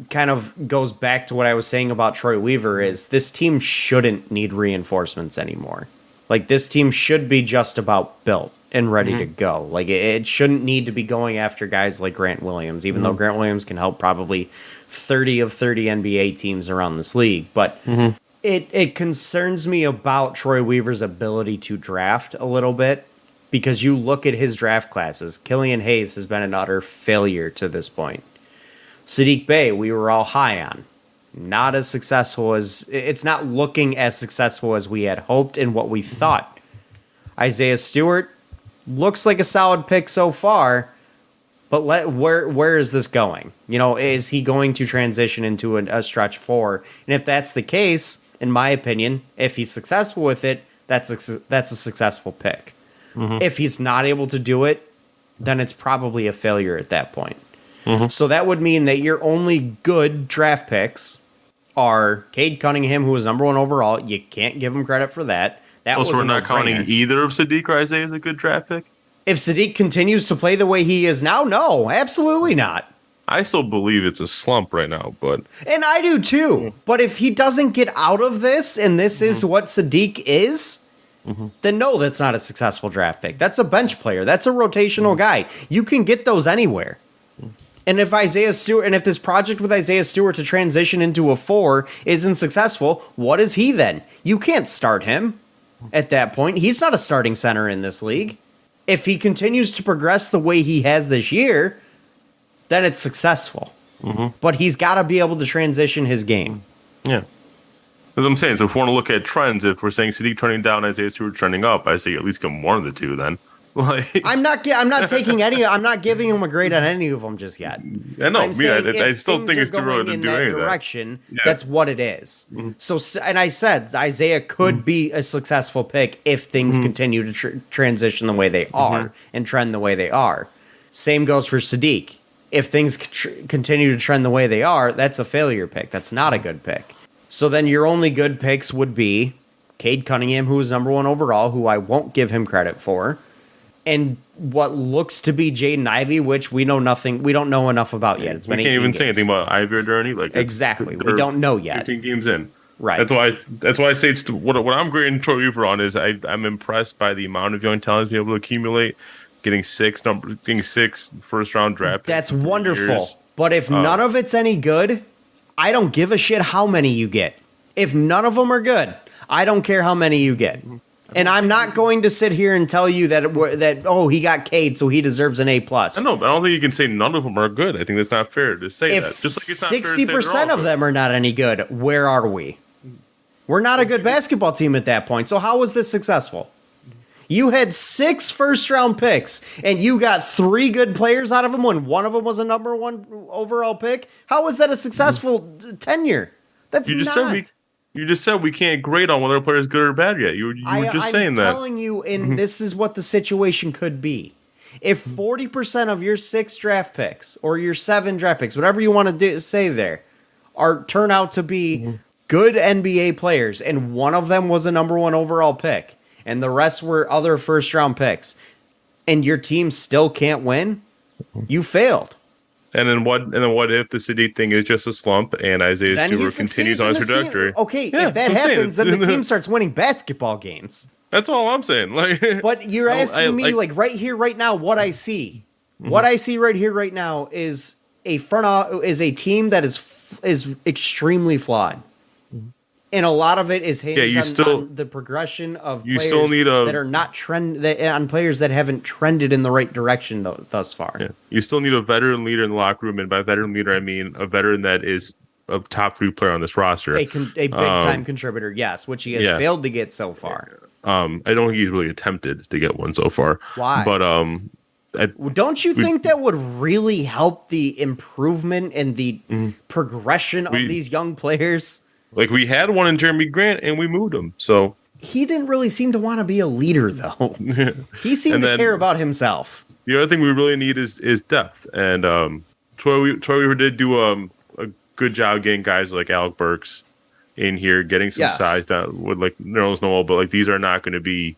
kind of goes back to what I was saying about Troy Weaver, is this team shouldn't need reinforcements anymore. Like, this team should be just about built and ready to go. Like, it shouldn't need to be going after guys like Grant Williams, even though Grant Williams can help probably 30 of 30 NBA teams around this league. But it concerns me about Troy Weaver's ability to draft a little bit, because you look at his draft classes. Killian Hayes has been an utter failure to this point. Saddiq Bey, we were all high on. Not as successful as... It's not looking as successful as we had hoped and what we thought. Isaiah Stewart looks like a solid pick so far, but where is this going? Is he going to transition into a stretch 4? And if that's the case, in my opinion, if he's successful with it, that's a successful pick. If he's not able to do it, then it's probably a failure at that point. So that would mean that your only good draft picks are Cade Cunningham, who was number 1 overall. You can't give him credit for that. So we're not counting either of Saddiq or Isaiah as a good draft pick? If Saddiq continues to play the way he is now, no, absolutely not. I still believe it's a slump right now, but... And I do too. But if he doesn't get out of this, and this is what Saddiq is... then no, that's not a successful draft pick. That's a bench player. That's a rotational guy. You can get those anywhere. And if this project with Isaiah Stewart to transition into a 4 isn't successful, what is he then? You can't start him at that point. He's not a starting center in this league. If he continues to progress the way he has this year, then it's successful. But he's got to be able to transition his game. Yeah. As I'm saying, so if we want to look at trends, if we're saying Saddiq turning down, Isaiah Stewart turning up, I say at least get one of the two then. I'm not taking any. I'm not giving him a grade on any of them just yet. I know. I still think it's too early to do any of that. Direction. Yeah. That's what it is. So, and I said Isaiah could be a successful pick if things continue to transition the way they are and trend the way they are. Same goes for Saddiq. If things continue to trend the way they are, that's a failure pick. That's not a good pick. So then your only good picks would be Cade Cunningham, who was number 1 overall, who I won't give him credit for, and what looks to be Jaden Ivey, which we know nothing. We don't know enough about yet. We can't even say anything about Ivey or Durney. Like exactly, we don't know yet. 15 games in, right? That's why I say it's what I'm grading Troy Weaver on is I'm impressed by the amount of young talent he's been able to accumulate. Getting 6 first round draft picks. That's wonderful. But if none of it's any good, I don't give a shit how many you get. If none of them are good, I don't care how many you get. And I'm not going to sit here and tell you that he got Cade, so he deserves an A+. I know, but I don't think you can say none of them are good. I think that's not fair to say that. Just like it's not 60% of them are not any good, where are we? We're not a good basketball team at that point. So how was this successful? You had 6 first-round picks, and you got 3 good players out of them when one of them was a number 1 overall pick. How was that a successful tenure? That's not. You just said we can't grade on whether a player is good or bad yet. You were just saying that. I'm telling you, and this is what the situation could be. If 40% of your 6 draft picks or your 7 draft picks, whatever you want to say there, turn out to be good NBA players, and one of them was a number 1 overall pick, and the rest were other first-round picks, and your team still can't win, you failed. And then what if the Sadiq thing is just a slump and Isaiah Stewart continues on his trajectory? Okay, if that happens, then the team starts winning basketball games. That's all I'm saying. But you're asking me, right here, right now, what I see. What I see right here, right now, is a team that is extremely flawed. And a lot of it is hinged on the progression of players that are not on players that haven't trended in the right direction thus far. Yeah. You still need a veteran leader in the locker room, and by veteran leader I mean a veteran that is a top 3 player on this roster, a big time contributor, yes, which he has failed to get so far. I don't think he's really attempted to get one so far. Why? But don't you think that would really help the improvement and the progression of these young players? Like, we had one in Jeremy Grant, and we moved him. So he didn't really seem to want to be a leader, though. He seemed to care about himself. The other thing we really need is depth. And Troy Weaver did do a good job getting guys like Alec Burks in here, getting some size down with like Nerlens Noel. But like, these are not going to be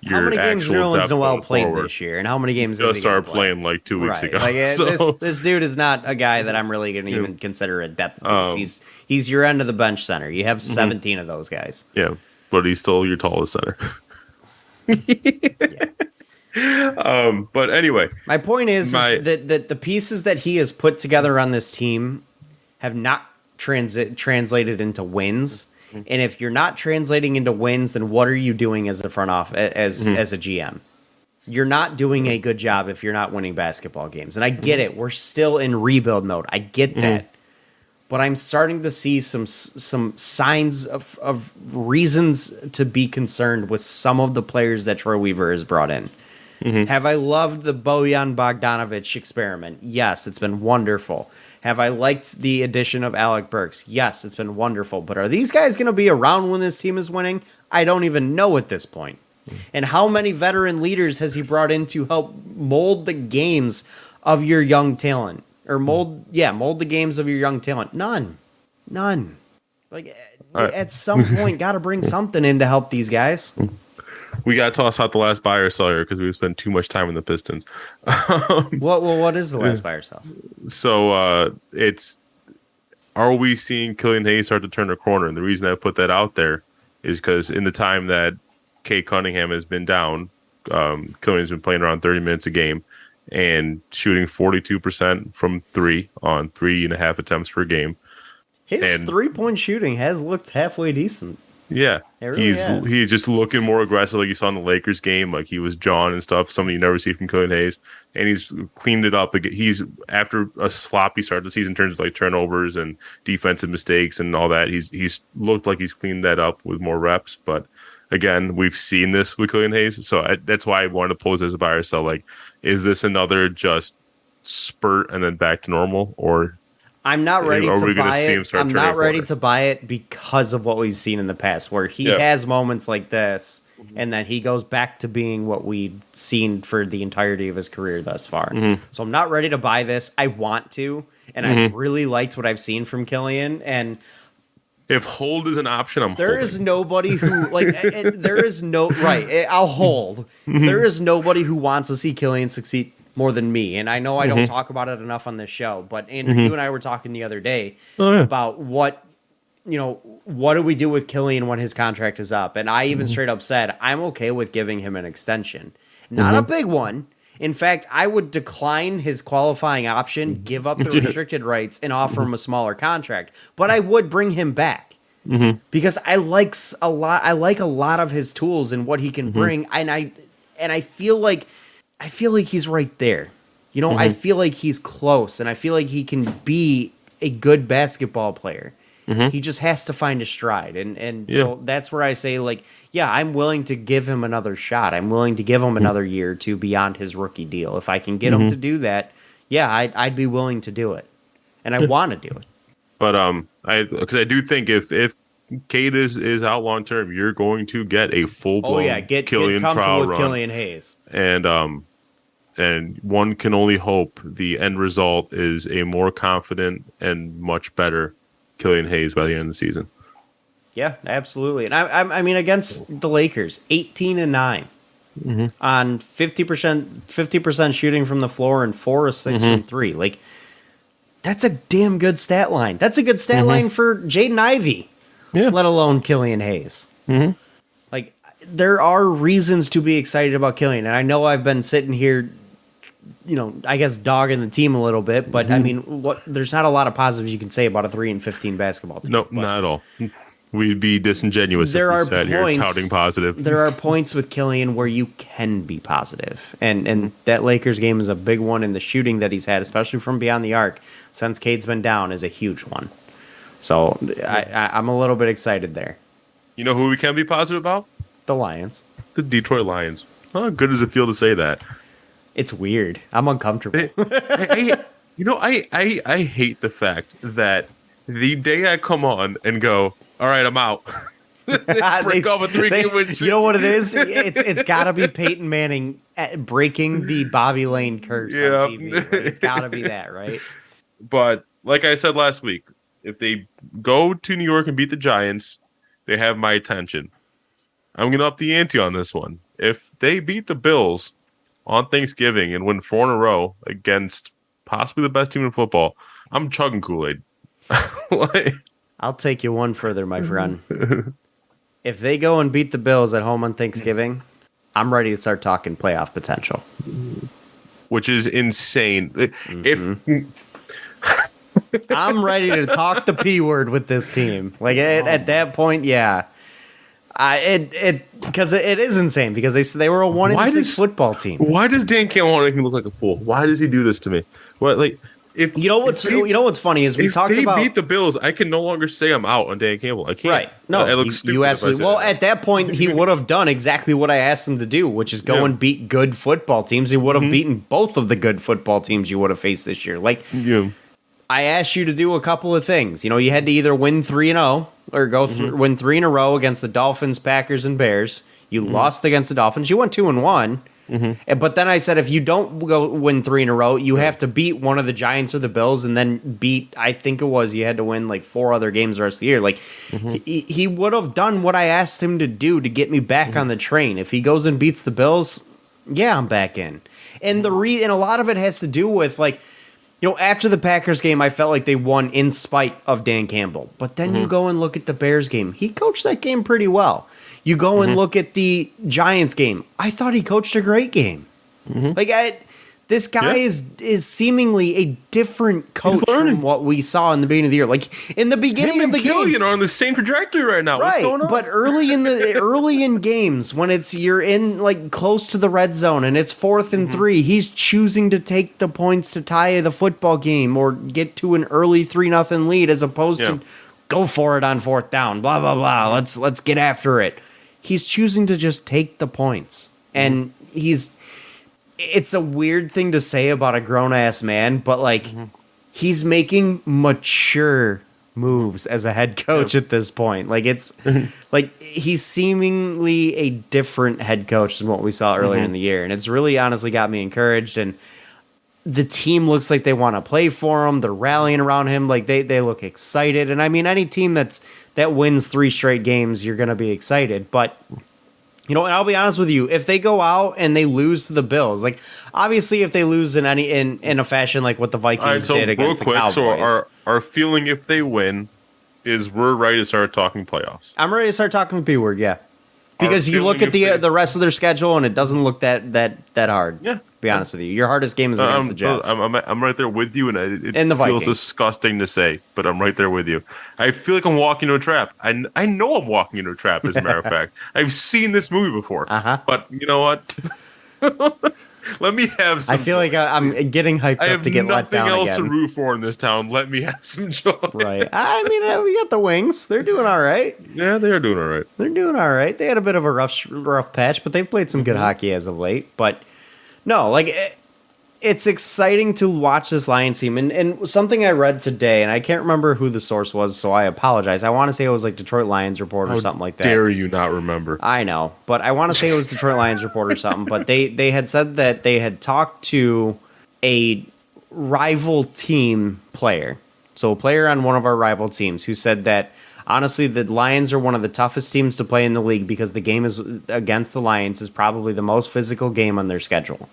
your how many games Nerlens Noel played forward. This year, and how many games just started playing like 2 weeks ago? Like, this dude is not a guy that I'm really going to even consider a depth piece. He's your end of the bench center. You have 17 of those guys. Yeah, but he's still your tallest center. But anyway, my point is that the pieces that he has put together on this team have not translated into wins. And if you're not translating into wins, then what are you doing as a front office, as a GM? You're not doing a good job if you're not winning basketball games. And I get it. We're still in rebuild mode. I get that. But I'm starting to see some signs of reasons to be concerned with some of the players that Troy Weaver has brought in. Have I loved the Bojan Bogdanovic experiment? Yes, it's been wonderful. Have I liked the addition of Alec Burks? Yes, it's been wonderful. But are these guys going to be around when this team is winning? I don't even know at this point. And how many veteran leaders has he brought in to help mold the games of your young talent? Or mold the games of your young talent? None. Like, at some point, got to bring something in to help these guys. We got to toss out the last buy or sell here because we spent too much time in the Pistons. What is the last buy or sell? So are we seeing Killian Hayes start to turn a corner? And the reason I put that out there is because in the time that Cade Cunningham has been down, Killian's been playing around 30 minutes a game and shooting 42% from 3 on 3.5 attempts per game. His 3-point shooting has looked halfway decent. Yeah, really he's just looking more aggressive, like you saw in the Lakers game, like he was jawing and stuff, something you never see from Killian Hayes, and he's cleaned it up. He's after a sloppy start to the season in terms of like turnovers and defensive mistakes and all that. He's looked like he's cleaned that up with more reps, but again, we've seen this with Killian Hayes, so that's why I wanted to pose as a buy or sell. Like, is this another just spurt and then back to normal, or? I'm not ready to buy it. I'm not ready to buy it because of what we've seen in the past, where he has moments like this, and then he goes back to being what we've seen for the entirety of his career thus far. So I'm not ready to buy this. I want to, and I've really liked what I've seen from Killian, and If hold is an option, I'm There holding. is nobody who there is no right. I'll hold. There is nobody who wants to see Killian succeed more than me. And I know I don't talk about it enough on this show, but Andrew, you and I were talking the other day about what do we do with Killian when his contract is up? And I even straight up said I'm okay with giving him an extension, not a big one. In fact, I would decline his qualifying option, give up the restricted rights, and offer him a smaller contract. But I would bring him back because I like a lot of his tools and what he can bring, and I feel like he's right there. I feel like he's close, and I feel like he can be a good basketball player. He just has to find his stride, and so that's where I say, I'm willing to give him another shot. I'm willing to give him another year or two beyond his rookie deal. If I can get him to do that, I'd be willing to do it, and I want to do it. But because I do think if Cade is out long term, you're going to get a full blown get Killian comfortable trial with run. Killian Hayes, and one can only hope the end result is a more confident and much better Killian Hayes by the end of the season. Yeah, absolutely. And I mean, against the Lakers, 18-9 on 50% shooting from the floor and 4 of 6 from 3. That's a damn good stat line. That's a good stat line for Jaden Ivey, let alone Killian Hayes. There are reasons to be excited about Killian, and I know I've been sitting here, I guess dogging the team a little bit, but I mean, there's not a lot of positives you can say about a 3-15 basketball team. No, not at all. We'd be disingenuous if we sat here touting positive. There are points with Killian where you can be positive, and that Lakers game is a big one, and the shooting that he's had, especially from beyond the arc, since Cade's been down, is a huge one. So I'm a little bit excited there. You know who we can be positive about? The Lions. The Detroit Lions. How good does it feel to say that? It's weird. I'm uncomfortable. I hate the fact that the day I come on and go, all right, I'm out. Break off a 3-game win streak. You know what it is? It's got to be Peyton Manning breaking the Bobby Lane curse on TV. It's got to be that, right? But like I said last week, if they go to New York and beat the Giants, they have my attention. I'm going to up the ante on this one. If they beat the Bills on Thanksgiving and win 4 in a row against possibly the best team in football, I'm chugging Kool-Aid. I'll take you one further, my friend. If they go and beat the Bills at home on Thanksgiving, I'm ready to start talking playoff potential. Which is insane. If I'm ready to talk the P word with this team. At that point, yeah. Because it is insane, because they were a 1-6 football team. Why does Dan Campbell make me look like a fool? Why does he do this to me? If you know what's funny is we talked about, if they beat the Bills, I can no longer say I'm out on Dan Campbell. I can't. Right? No, I look stupid. You absolutely. Well, at that point, he would have done exactly what I asked him to do, which is go and beat good football teams. He would have beaten both of the good football teams you would have faced this year. I asked you to do a couple of things. You had to either win 3-0 or win 3 in a row against the Dolphins, Packers, and Bears. You lost against the Dolphins. You went 2-1. But then I said, if you don't go win 3 in a row, you have to beat one of the Giants or the Bills, and then beat, I think it was, you had to win 4 other games the rest of the year. He would have done what I asked him to do to get me back on the train. If he goes and beats the Bills, I'm back in. And and a lot of it has to do with after the Packers game, I felt like they won in spite of Dan Campbell. But then you go and look at the Bears game. He coached that game pretty well. You go and look at the Giants game. I thought he coached a great game. This guy is seemingly a different coach from what we saw in the beginning of the year. In the beginning of the games, are on the same trajectory right now. Right, what's going on? But early in games, when you're in close to the red zone and it's 4th and 3, he's choosing to take the points to tie the football game or get to an early 3-0 lead, as opposed to go for it on 4th down. Blah blah blah. Let's get after it. He's choosing to just take the points, and it's a weird thing to say about a grown-ass man, but he's making mature moves as a head coach at this point. He's seemingly a different head coach than what we saw earlier in the year, and it's really honestly got me encouraged. And the team looks like they want to play for him. They're rallying around him. Like they look excited. And I mean, any team that wins 3 straight games, you're going to be excited. But, and I'll be honest with you, if they go out and they lose to the Bills, like obviously if they lose in a fashion like what the Vikings did against the Cowboys. So our feeling if they win is we're ready to start talking playoffs. I'm ready to start talking the B word, yeah. Because you look at the rest of their schedule and it doesn't look that hard. Yeah. To be honest with you, your hardest game is against the Jets. I'm right there with you, and it and the feels Vikings. disgusting to say, but I'm right there with you. I feel like I'm walking into a trap. I know I'm walking into a trap. As a matter of fact, I've seen this movie before. But you know what? Let me have some. I feel like I'm getting hyped up to get let down again. I have nothing else to root for in this town. Let me have some joy. Right. I mean, we got the Wings. They're doing all right. Yeah, they are doing all right. They're doing all right. They had a bit of a rough patch, but they've played some good hockey as of late. But no, like it's exciting to watch this Lions team. And something I read today, and I can't remember who the source was, so I apologize. I want to say it was like Detroit Lions Report or something like that. Dare you not remember? I know, but I want to say it was Detroit Lions Report or something. But they had said that they had talked to a rival team player. So a player on one of our rival teams who said that, honestly, the Lions are one of the toughest teams to play in the league because the game is against the Lions is probably the most physical game on their schedule.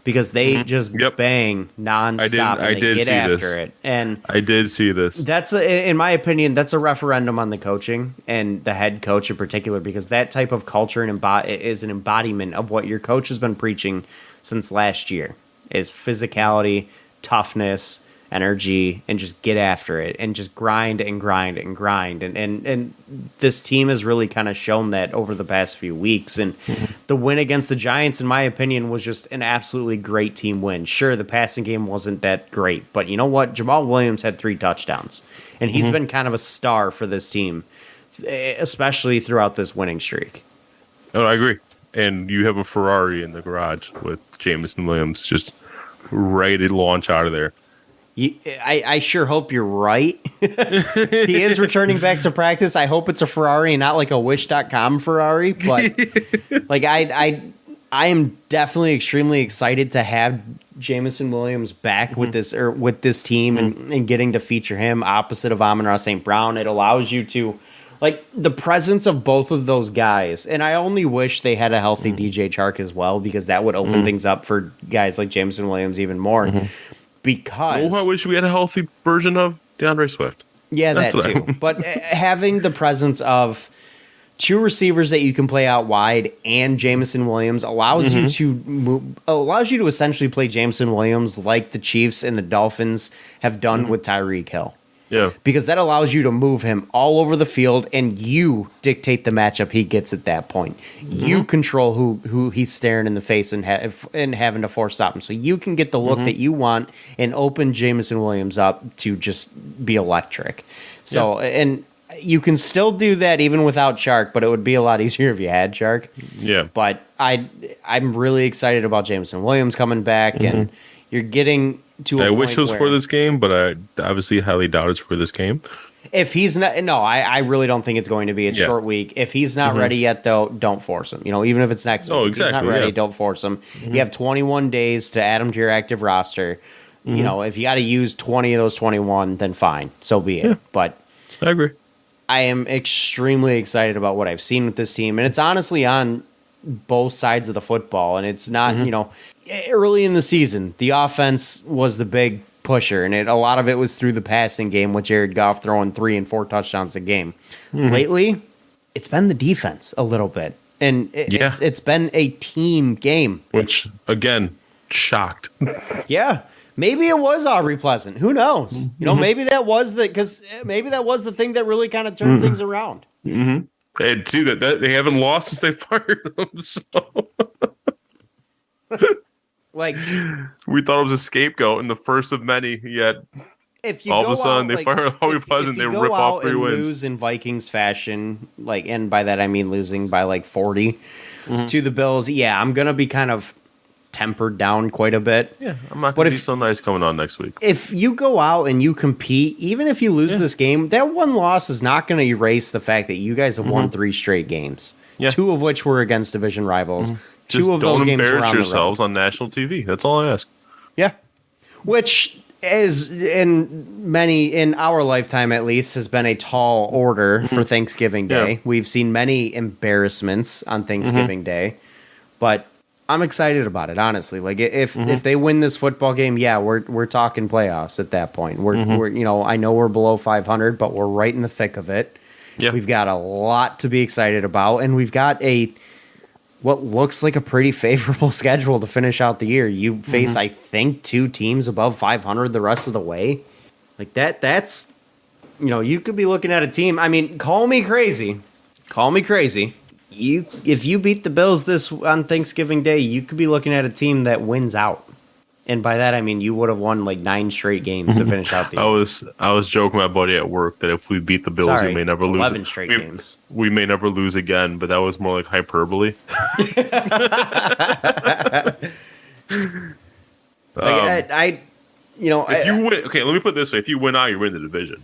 Because they just bang nonstop and they get after it. And I did see this. That's, in my opinion, that's a referendum on the coaching and the head coach in particular, because that type of culture is an embodiment of what your coach has been preaching since last year, is physicality, toughness, energy, and just get after it and just grind and grind and grind. And this team has really kind of shown that over the past few weeks. And the win against the Giants, in my opinion, was just an absolutely great team win. Sure, the passing game wasn't that great, but you know what? Jamal Williams had 3 touchdowns, and he's been kind of a star for this team, especially throughout this winning streak. Oh, I agree. And you have a Ferrari in the garage with Jameson Williams just ready to launch out of there. I sure hope you're right. He is returning back to practice. I hope it's a Ferrari and not like a Wish.com Ferrari. But like I am definitely extremely excited to have Jameson Williams back with this team and getting to feature him opposite of Amon-Ra St. Brown. It allows you to, like, the presence of both of those guys. And I only wish they had a healthy DJ Chark as well, because that would open things up for guys like Jameson Williams even more. Because I wish we had a healthy version of DeAndre Swift. Yeah, that too. But having the presence of 2 receivers that you can play out wide and Jameson Williams allows you to essentially play Jameson Williams like the Chiefs and the Dolphins have done with Tyreek Hill. Yeah. Because that allows you to move him all over the field, and you dictate the matchup he gets at that point. You control who he's staring in the face and having to force stop him. So you can get the look that you want and open Jameson Williams up to just be electric. So, and you can still do that even without Chark, but it would be a lot easier if you had Chark. Yeah. But I'm really excited about Jameson Williams coming back, and you're getting to a I point wish it was for this game, but I obviously highly doubt it's for this game. If he's not, no, I really don't think it's going to be a short week. If he's not ready yet, though, don't force him. Even if it's next week. Exactly, if he's not ready, don't force him. You have 21 days to add him to your active roster. If you got to use 20 of those 21, then fine. So be it. But I agree. I am extremely excited about what I've seen with this team. And it's honestly on both sides of the football. And it's not, early in the season, the offense was the big pusher, and a lot of it was through the passing game with Jared Goff throwing 3 and 4 touchdowns a game. Lately, it's been the defense a little bit, and it's been a team game. Which, again, shocked. Yeah. Maybe it was Aubrey Pleasant. Who knows? Maybe that was the thing that really kind of turned things around. And see that they haven't lost since they fired him. So. Like, we thought it was a scapegoat and the first of many, yet if you all of a sudden they fire Aubrey Pleasant, they rip off 3 wins. Lose in Vikings fashion, and by that I mean losing by 40 to the Bills. Yeah, I'm gonna be kind of tempered down quite a bit. Yeah, I'm not going to be so nice coming on next week. If you go out and you compete, even if you lose this game, that one loss is not going to erase the fact that you guys have won 3 straight games. Yeah. 2 of which were against division rivals. Just 2 of those games were on the road. Don't embarrass yourselves on national TV. That's all I ask. Yeah. which is in our lifetime at least has been a tall order for Thanksgiving Day. Yeah. We've seen many embarrassments on Thanksgiving Day, but I'm excited about it, honestly. Like if they win this football game, yeah, we're talking playoffs at that point. We're I know we're below 500, but we're right in the thick of it. Yeah. We've got a lot to be excited about, and we've got what looks like a pretty favorable schedule to finish out the year. You face, I think, 2 teams above 500 the rest of the way. Like that's, you could be looking at a team. I mean, call me crazy. If you beat the Bills on Thanksgiving Day, you could be looking at a team that wins out. And by that, I mean, you would have won like 9 straight games to finish out the year. I was joking with my buddy at work that if we beat the Bills, we may never lose. 11 straight games. We may never lose again, but that was more like hyperbole. If you win, okay, let me put it this way: if you win out, you win the division.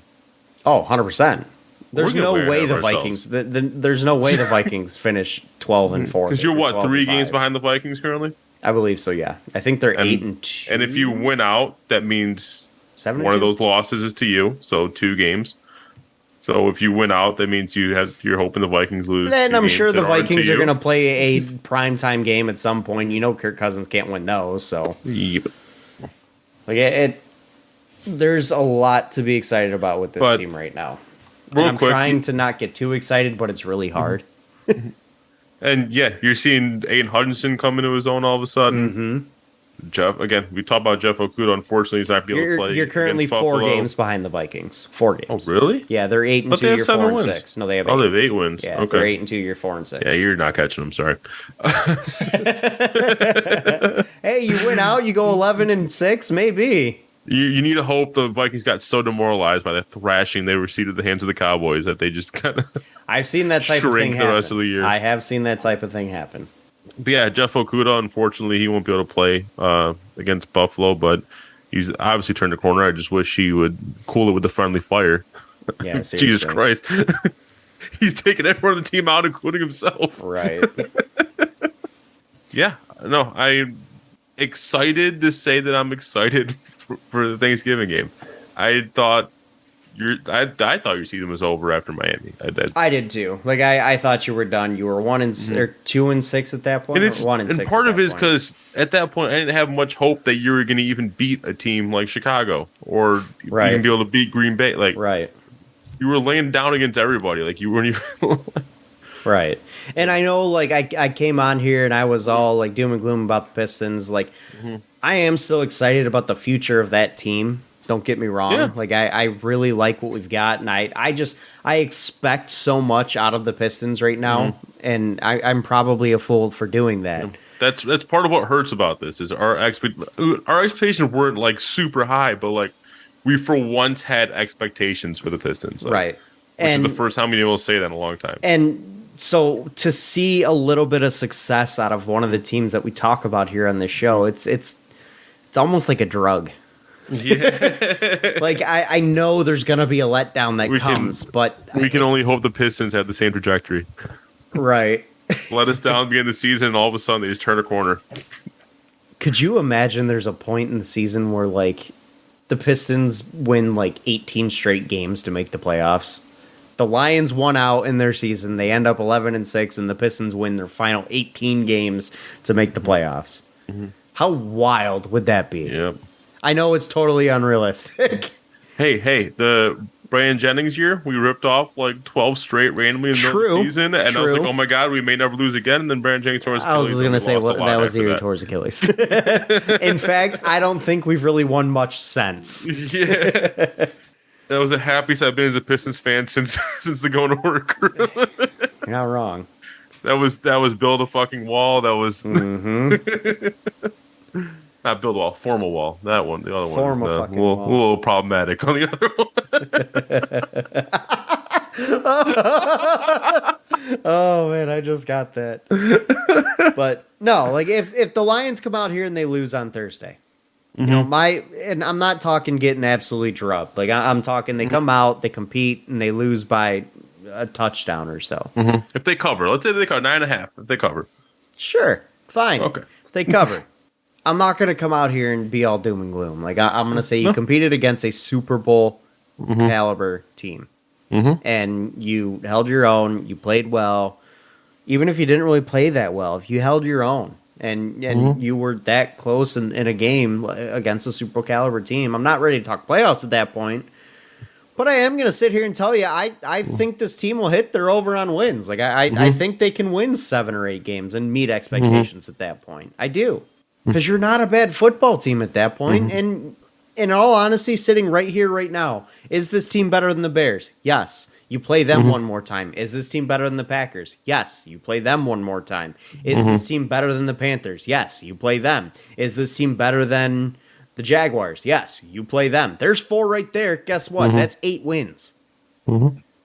100%. There's We're no gonna way way the ahead of Vikings. There's no way the Vikings finish 12-4. Because you're what, 3 games 5. behind the Vikings currently? I believe so. Yeah, I think they're 8-2. And if you win out, that means 7-2? one of those losses is to you, so 2 games. So if you win out, that means you're hoping the Vikings lose. Then I'm sure the Vikings are going to to play a primetime game at some point. Kirk Cousins can't win those, so yep. like there's a lot to be excited about with this team right now. And I'm trying to not get too excited, but it's really hard. And yeah, you're seeing Aiden Hutchinson come into his own all of a sudden. Jeff, again, we talked about Jeff Okuda. Unfortunately, he's not able to play. You're currently 4 games behind the Vikings. 4 games. Oh, really? Yeah, they're 8-2. You're 4-6. No, they have 8. Oh, they have 8 wins. Yeah, okay. they're 8-2. You're 4-6. Yeah, you're not catching them. Sorry. Hey, you win out. You go 11-6. Maybe. You need to hope the Vikings got so demoralized by the thrashing they received at the hands of the Cowboys that they just kind of. I've seen that type of thing the happen. rest of the year. I have seen that type of thing happen. But yeah, Jeff Okuda, unfortunately, he won't be able to play against Buffalo, but he's obviously turned the corner. I just wish he would cool it with the friendly fire. Yeah, Jesus Christ. He's taking everyone on the team out, including himself. Right. Yeah, no, I'm excited to say that I'm excited for the Thanksgiving game. I thought your season was over after Miami. I did too. Like I thought you were done. You were 2-6 at that point. And, or 1-6. And part of it is because at that point I didn't have much hope that you were going to even beat a team like Chicago or even be able to beat Green Bay. Like you were laying down against everybody. Like you weren't even. Right. And I know, like, I came on here and I was all, like, doom and gloom about the Pistons. Like, I am still excited about the future of that team. Don't get me wrong. Yeah. Like, I really like what we've got. And I expect so much out of the Pistons right now. And I'm probably a fool for doing that. That's part of what hurts about this is our expectations weren't, like, super high. But, like, we for once had expectations for the Pistons. Like, right. Which is the first time we've been able to say that in a long time. And so to see a little bit of success out of one of the teams that we talk about here on this show, it's almost like a drug. Yeah. Like I know there's gonna be a letdown that but we can only hope the Pistons have the same trajectory. Right. Let us down at the end of the season, and all of a sudden they just turn a corner. Could you imagine there's a point in the season where like the Pistons win like 18 straight games to make the playoffs? The Lions won out in their season. They end up 11-6, and the Pistons win their final 18 games to make the playoffs. How wild would that be? Yep. I know it's totally unrealistic. Hey, the Brandon Jennings year, we ripped off like 12 straight randomly in the middle of the season, and I was like, oh my God, we may never lose again, and then Brandon Jennings tore his Achilles. I was going to say that was the year he tore his Achilles. In fact, I don't think we've really won much since. Yeah. That was the happiest I've been as a Pistons fan since the going to work. You're not wrong. That was build a fucking wall. That was not build a wall, form a wall. That one, the other one, is a little problematic on the other one. Oh man, I just got that. But no, like if the Lions come out here and they lose on Thursday. You know, and I'm not talking getting absolutely drubbed. Like I'm talking, they come out, they compete, and they lose by a touchdown or so. If they cover, let's say they cover 9.5. If they cover, sure, fine. Okay, if they cover. I'm not going to come out here and be all doom and gloom. Like I'm going to say you competed against a Super Bowl caliber team, and you held your own. You played well, even if you didn't really play that well. If you held your own, and you were that close in a game against a Super Bowl caliber team, I'm not ready to talk playoffs at that point. But I am going to sit here and tell you, I think this team will hit their over on wins. Like I think they can win 7 or 8 games and meet expectations at that point. I do. Because you're not a bad football team at that point. And in all honesty, sitting right here, right now, is this team better than the Bears? Yes. You play them one more time. Is this team better than the Packers? Yes. You play them one more time. Is this team better than the Panthers? Yes. You play them. Is this team better than the Jaguars? Yes. You play them. There's 4 right there. Guess what? That's 8 wins.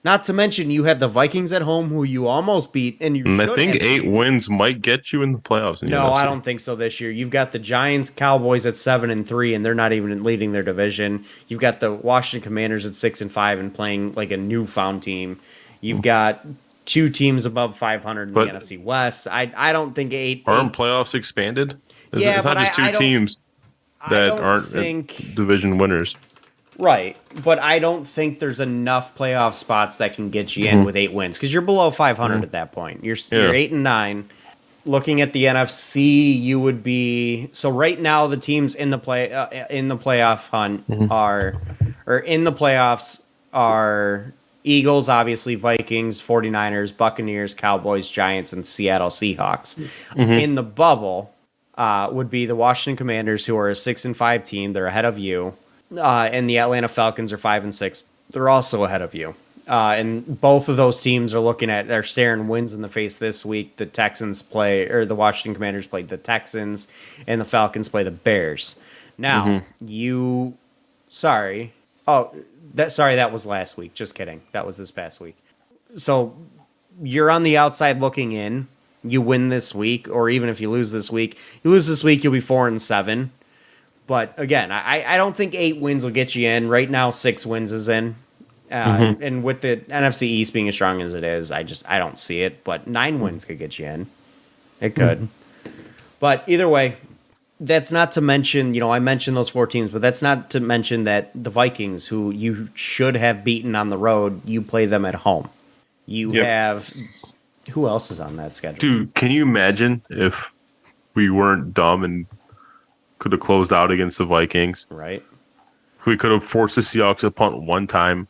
Not to mention you have the Vikings at home, who you almost beat, and I think 8 wins might get you in the playoffs. No, I don't think so this year. You've got the Giants, Cowboys at 7-3, and they're not even leading their division. You've got the Washington Commanders at 6-5 and playing like a newfound team. You've got 2 teams above 500 in the NFC West. I don't think 8 aren't playoffs expanded. It's not just 2 teams that aren't division winners. Right, but I don't think there's enough playoff spots that can get you in with 8 wins because you're below 500 at that point. You're 8-9. Looking at the NFC, you would be right now. The teams in the playoff hunt in the playoffs are Eagles, obviously Vikings, 49ers, Buccaneers, Cowboys, Giants, and Seattle Seahawks. In the bubble would be the Washington Commanders, who are a 6-5 team. They're ahead of you. And the Atlanta Falcons are 5-6. They're also ahead of you. And both of those teams are staring wins in the face this week. The the Washington Commanders played the Texans, and the Falcons play the Bears. Now, that was last week. Just kidding. That was this past week. So you're on the outside looking in. You win this week, or even if you lose this week, you'll be 4-7. But again, I don't think 8 wins will get you in. Right now, 6 wins is in. And with the NFC East being as strong as it is, I don't see it. But 9 wins could get you in. It could. But either way, that's not to mention, I mentioned those 4 teams, but that's not to mention that the Vikings, who you should have beaten on the road, you play them at home. You have... Who else is on that schedule? Dude, can you imagine if we weren't dumb and could have closed out against the Vikings? Right. If we could have forced the Seahawks to punt one time.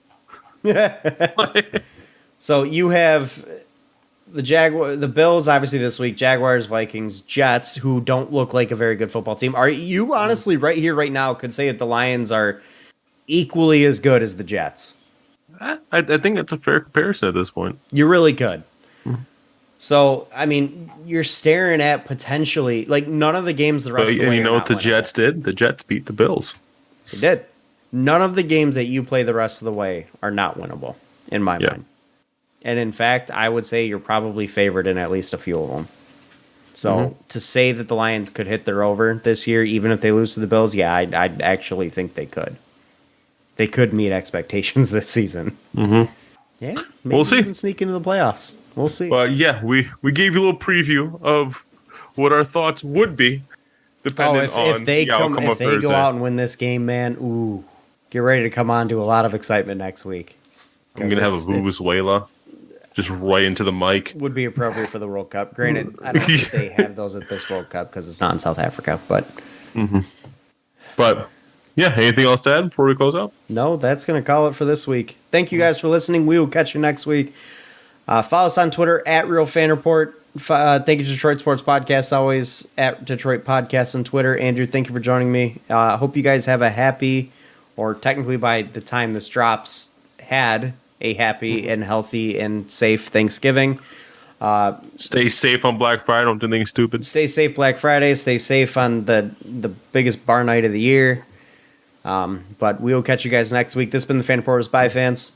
So you have the Bills, obviously, this week, Jaguars, Vikings, Jets, who don't look like a very good football team. Are you honestly right here, right now, could say that the Lions are equally as good as the Jets? I think that's a fair comparison at this point. You really could. So, I mean, you're staring at potentially, like, none of the games the rest of the way. And you know what the Jets did? The Jets beat the Bills. They did. None of the games that you play the rest of the way are not winnable, in my mind. And in fact, I would say you're probably favored in at least a few of them. So, to say that the Lions could hit their over this year, even if they lose to the Bills, I actually think they could. They could meet expectations this season. Yeah, maybe we'll see. Can sneak into the playoffs. We'll see. But we gave you a little preview of what our thoughts would be, depending on the outcome of Thursday. If they go out and win this game, man, get ready to come on to a lot of excitement next week. I'm gonna have a Vuvuzela just right into the mic. Would be appropriate for the World Cup. Granted, I don't think they have those at this World Cup because it's not in South Africa. But, but yeah, anything else to add before we close out? No, that's gonna call it for this week. Thank you guys for listening. We will catch you next week. Follow us on Twitter at Real Fan Report. Thank you to Detroit Sports Podcast, always at Detroit Podcast on Twitter. Andrew, thank you for joining me. Hope you guys have a happy, or technically by the time this drops, had a happy and healthy and safe Thanksgiving. Stay safe on Black Friday. Don't do anything stupid. Stay safe Black Friday. Stay safe on the biggest bar night of the year. But we will catch you guys next week. This has been the Fan Reporters. Bye, fans.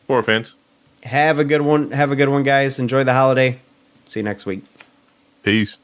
For fans. Have a good one. Have a good one, guys. Enjoy the holiday. See you next week. Peace.